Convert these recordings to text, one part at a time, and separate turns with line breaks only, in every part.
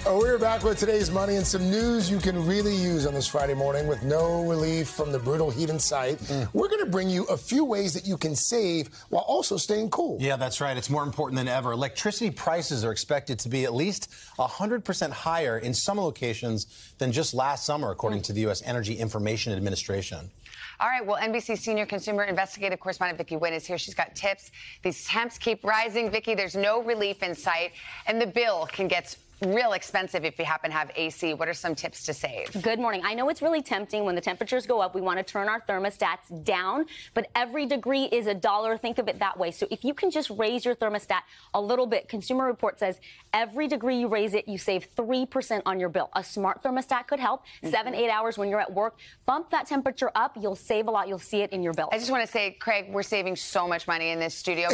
We're back with today's money and some news you can really use on this Friday morning with no relief from the brutal heat in sight. We're going to bring you a few ways that you can save while also staying cool.
Yeah, that's right. It's more important than ever. Electricity prices are expected to be at least 100% higher in some locations than just last summer, according to the U.S. Energy Information Administration.
All right, well, NBC senior consumer investigative correspondent Vicky Nguyen is here. She's got tips. These temps keep rising. Vicky, there's no relief in sight, and the bill can get real expensive if you happen to have AC. What are some tips to save?
Good morning. I know it's really tempting when the temperatures go up. We want to turn our thermostats down, but every degree is $1. Think of it that way. So if you can just raise your thermostat a little bit, Consumer Report says every degree you raise it, you save 3% on your bill. A smart thermostat could help. 7-8 hours when you're at work. Bump that temperature up. You'll save a lot. You'll see it in your bill.
I just want to say, Craig, we're saving so much money in this studio.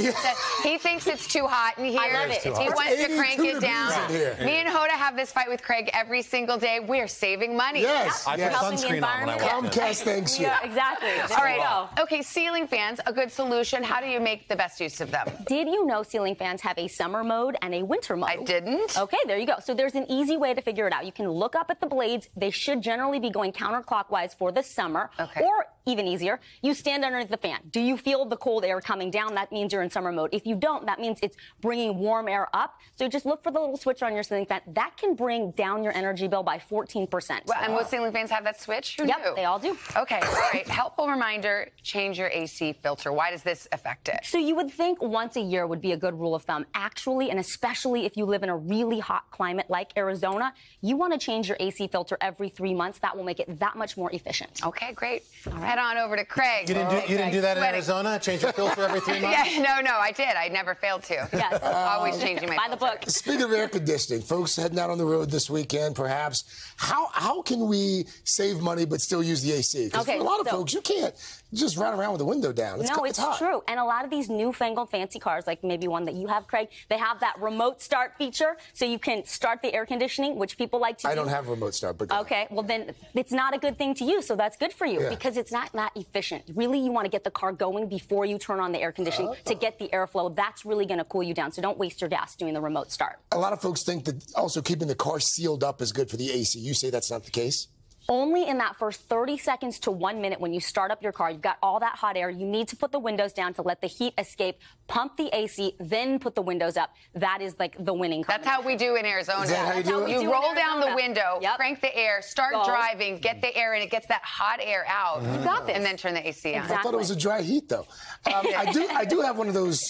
He thinks it's too hot in here.
I love it.
He wants to crank it down. Me and Hoda have this fight with Craig every single day. We're saving money.
Yes.
I put sunscreen on when I walk in.
Comcast thanks you.
Yeah, exactly.
All right. Okay, ceiling fans, a good solution. How do you make the best use of them?
Did you know ceiling fans have a summer mode and a winter mode?
I didn't.
Okay, there you go. So there's an easy way to figure it out. You can look up at the blades. They should generally be going counterclockwise for the summer.
Okay.
Or even easier, you stand underneath the fan. Do you feel the cold air coming down? That means you're in summer mode. If you don't, that means it's bringing warm air up. So just look for the little switch on your ceiling fan. That can bring down your energy bill by 14%.
Well, and most ceiling fans have that switch? Who
Yep,
knew?
they all do.
Okay, all right. Helpful reminder, change your AC filter. Why does this affect it?
So you would think once a year would be a good rule of thumb. Actually, and especially if you live in a really hot climate like Arizona, you want to change your AC filter every 3 months. That will make it that much more efficient.
Okay, great. Head on over to Craig.
You didn't do that in Arizona? Change your filter every 3 months?
Yeah, no, I did. I never failed to.
Yes.
Always changing my
By the book.
Speaking of air conditioning, folks heading out on the road this weekend, perhaps, how can we save money but still use the AC? Because for a lot of folks, you can't just run around with the window down.
It's
hot.
true. And a lot of these newfangled fancy cars, like maybe one that you have, Craig, they have that remote start feature, so you can start the air conditioning, which people like to do.
I don't have a remote start, but
okay, well then it's not a good thing to use, so that's good for you because it's not that efficient. Really, you want to get the car going before you turn on the air conditioning to get the airflow. That's really going to cool you down, so don't waste your gas doing the remote start.
A lot of folks think that also keeping the car sealed up is good for the AC. You say that's not the case?
Only in that first 30 seconds to 1 minute when you start up your car, you've got all that hot air. You need to put the windows down to let the heat escape, pump the AC, then put the windows up. That is like the winning
That's how we do in Arizona.
Is that how you do it?
You roll down the window, crank the air, start driving, get the air in, it gets that hot air out.
You got this.
And then turn the AC on.
Exactly.
I thought it was a dry heat, though. I do have one of those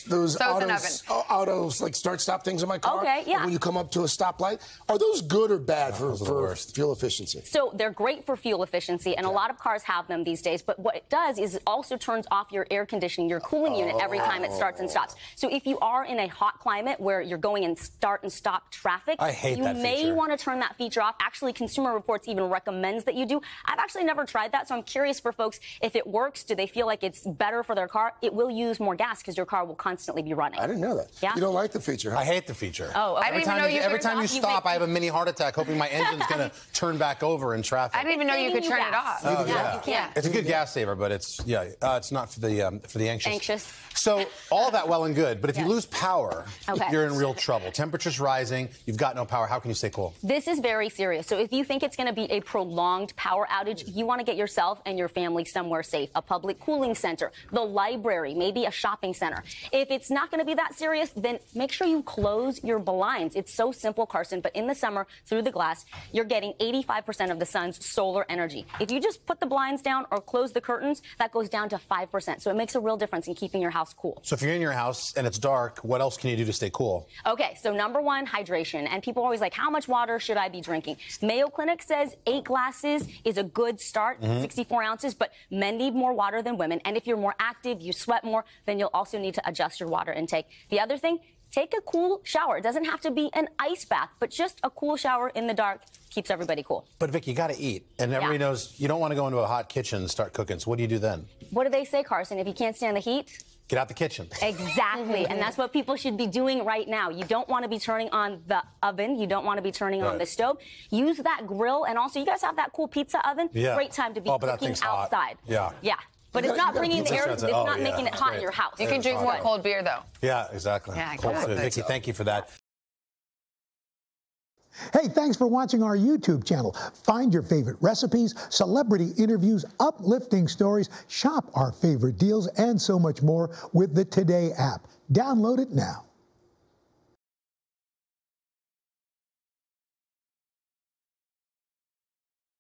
autos like start-stop things in my car.
Okay, yeah.
When you come up to a stoplight. Are those good or bad for fuel efficiency?
So they're great for fuel efficiency, and a lot of cars have them these days. But what it does is it also turns off your air conditioning, your cooling unit every time it starts and stops. So if you are in a hot climate where you're going in start and stop traffic, you may want to turn that feature off. Actually, Consumer Reports even recommends that you do. I've actually never tried that, so I'm curious for folks if it works. Do they feel like it's better for their car? It will use more gas because your car will constantly be running.
I didn't know that.
Yeah?
You don't like the feature, huh?
I hate the feature.
Oh, okay.
Every time you stop, I have a mini heart attack, hoping my engine's going to turn back over in traffic.
I didn't even know you could turn it off.
Oh,
yeah, you can.
It's a good gas saver, but it's not for the anxious.
Anxious.
So all that well and good, but if you lose power,
Okay.
you're in real trouble. Temperature's rising, you've got no power. How can you stay cool?
This is very serious. So if you think it's going to be a prolonged power outage, you want to get yourself and your family somewhere safe. A public cooling center, the library, maybe a shopping center. If it's not going to be that serious, then make sure you close your blinds. It's so simple, Carson, but in the summer, through the glass, you're getting 85% of the sun's solar energy. If you just put the blinds down or close the curtains, that goes down to 5%. So it makes a real difference in keeping your house cool.
So if you're in your house and it's dark, what else can you do to stay cool?
Okay, so number one, hydration. And people are always like, how much water should I be drinking? Mayo Clinic says 8 glasses is a good start, 64 ounces, but men need more water than women. And if you're more active, you sweat more, then you'll also need to adjust your water intake. The other thing, take a cool shower. It doesn't have to be an ice bath, but just a cool shower in the dark keeps everybody cool.
But Vic, you got to eat. And everybody knows you don't want to go into a hot kitchen and start cooking. So what do you do then?
What do they say, Carson? If you can't stand the heat?
Get out the kitchen.
Exactly. And that's what people should be doing right now. You don't want to be turning on the oven. You don't want to be turning on the stove. Use that grill. And also, you guys have that cool pizza oven?
Yeah.
Great time to be cooking outside.
Yeah.
Yeah. But it's not bringing the air, it's not making it hot in your house.
You can drink more cold beer, though.
Yeah, exactly.
Yeah,
Vicky, thank you for that.
Hey, thanks for watching our YouTube channel. Find your favorite recipes, celebrity interviews, uplifting stories, shop our favorite deals, and so much more with the Today app. Download it now.